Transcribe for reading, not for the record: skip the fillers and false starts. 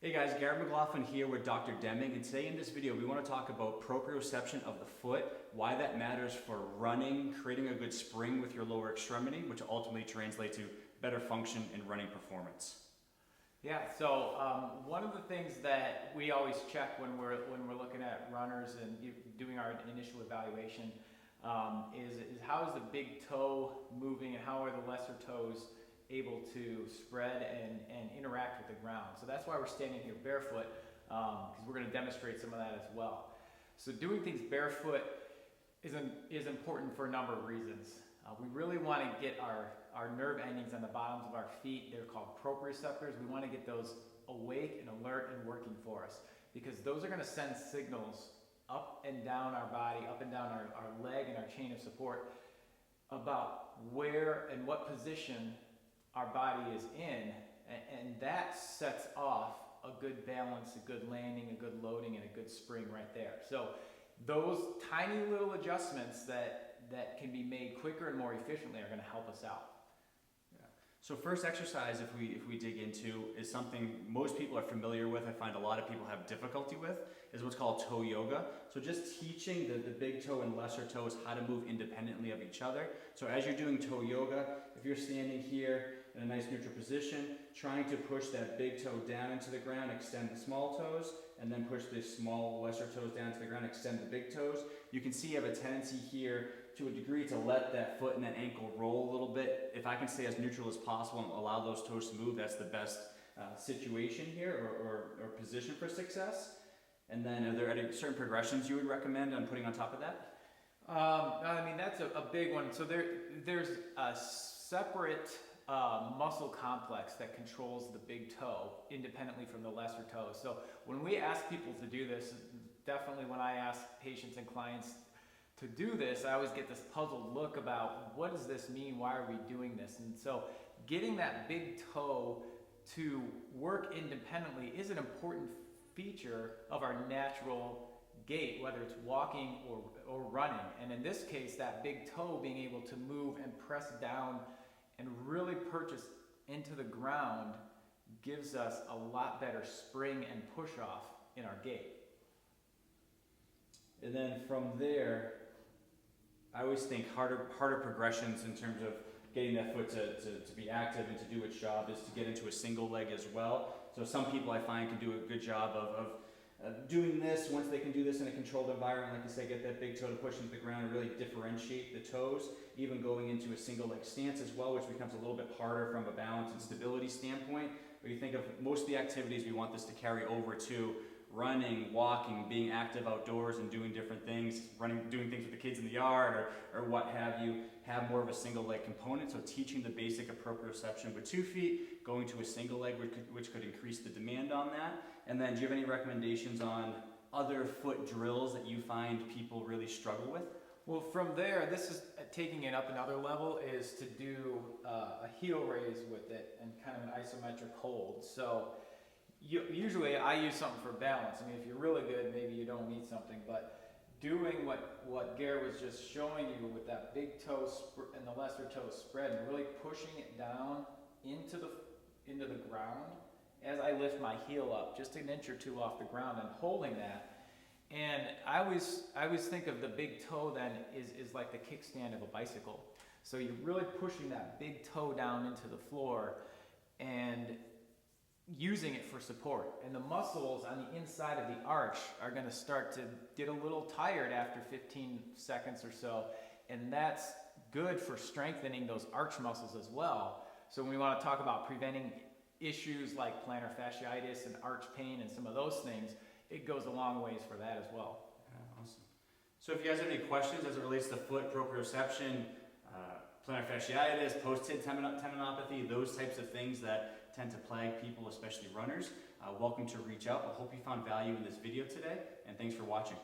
Hey guys, Garrett McGlaughlin here with Dr. Deming, and today in this video we want to talk about proprioception of the foot, why that matters for running, creating a good spring with your lower extremity, which ultimately translates to better function and running performance. Yeah, so one of the things that we always check when we're looking at runners and doing our initial evaluation is how is the big toe moving and how are the lesser toes able to spread and interact with the ground. So that's why we're standing here barefoot, because we're going to demonstrate some of that as well. So doing things barefoot is important for a number of reasons. We really want to get our nerve endings on the bottoms of our feet. They're called proprioceptors. We want to get those awake and alert and working for us, because those are going to send signals up and down our body, up and down our leg and our chain of support about where and what position our body is in, and that sets off a good balance, a good landing, a good loading, and a good spring right there. So those tiny little adjustments that can be made quicker and more efficiently are going to help us out. So first exercise, if we dig into, is something most people are familiar with. I find a lot of people have difficulty with, is what's called toe yoga. So just teaching the big toe and lesser toes how to move independently of each other. So as you're doing toe yoga, if you're standing here in a nice neutral position, trying to push that big toe down into the ground, extend the small toes, and then push the small lesser toes down to the ground, extend the big toes. You can see you have a tendency here to a degree to let that foot and that ankle roll a little bit. If I can stay as neutral as possible and allow those toes to move, that's the best situation here or position for success. And then are there any certain progressions you would recommend on putting on top of that? I mean, that's a big one. So there's a separate muscle complex that controls the big toe independently from the lesser toes. So when we ask people to do this, definitely when I ask patients and clients to do this, I always get this puzzled look about what does this mean? Why are we doing this? And so getting that big toe to work independently is an important feature of our natural gait, whether it's walking or running. And in this case, that big toe being able to move and press down and really purchase into the ground gives us a lot better spring and push off in our gait. And then from there, I always think harder progressions in terms of getting that foot to be active and to do its job is to get into a single leg as well. So some people I find can do a good job of doing this. Once they can do this in a controlled environment, like I say, get that big toe to push into the ground and really differentiate the toes, even going into a single leg stance as well, which becomes a little bit harder from a balance and stability standpoint. But you think of most of the activities we want this to carry over to running, walking, being active outdoors and doing different things, doing things with the kids in the yard or what have you, have more of a single leg component. So teaching the basic of proprioception with 2 feet, going to a single leg, which could increase the demand on that. And then do you have any recommendations on other foot drills that you find people really struggle with? Well, from there, this is taking it up another level, is to do a heel raise with it and kind of an isometric hold. So usually I use something for balance. I mean, if you're really good, maybe you don't need something, but doing what Garrett was just showing you with that big toe and the lesser toe spread and really pushing it down into the ground as I lift my heel up just an inch or two off the ground and holding that. And I always think of the big toe then is like the kickstand of a bicycle. So you're really pushing that big toe down into the floor and using it for support. And the muscles on the inside of the arch are going to start to get a little tired after 15 seconds or so. And that's good for strengthening those arch muscles as well. So when we want to talk about preventing issues like plantar fasciitis and arch pain and some of those things, it goes a long ways for that as well. Yeah, awesome. So if you guys have any questions as it relates to foot proprioception, plantar fasciitis, post-hip tendinopathy, those types of things that tend to plague people, especially runners, welcome to reach out. I hope you found value in this video today, and thanks for watching.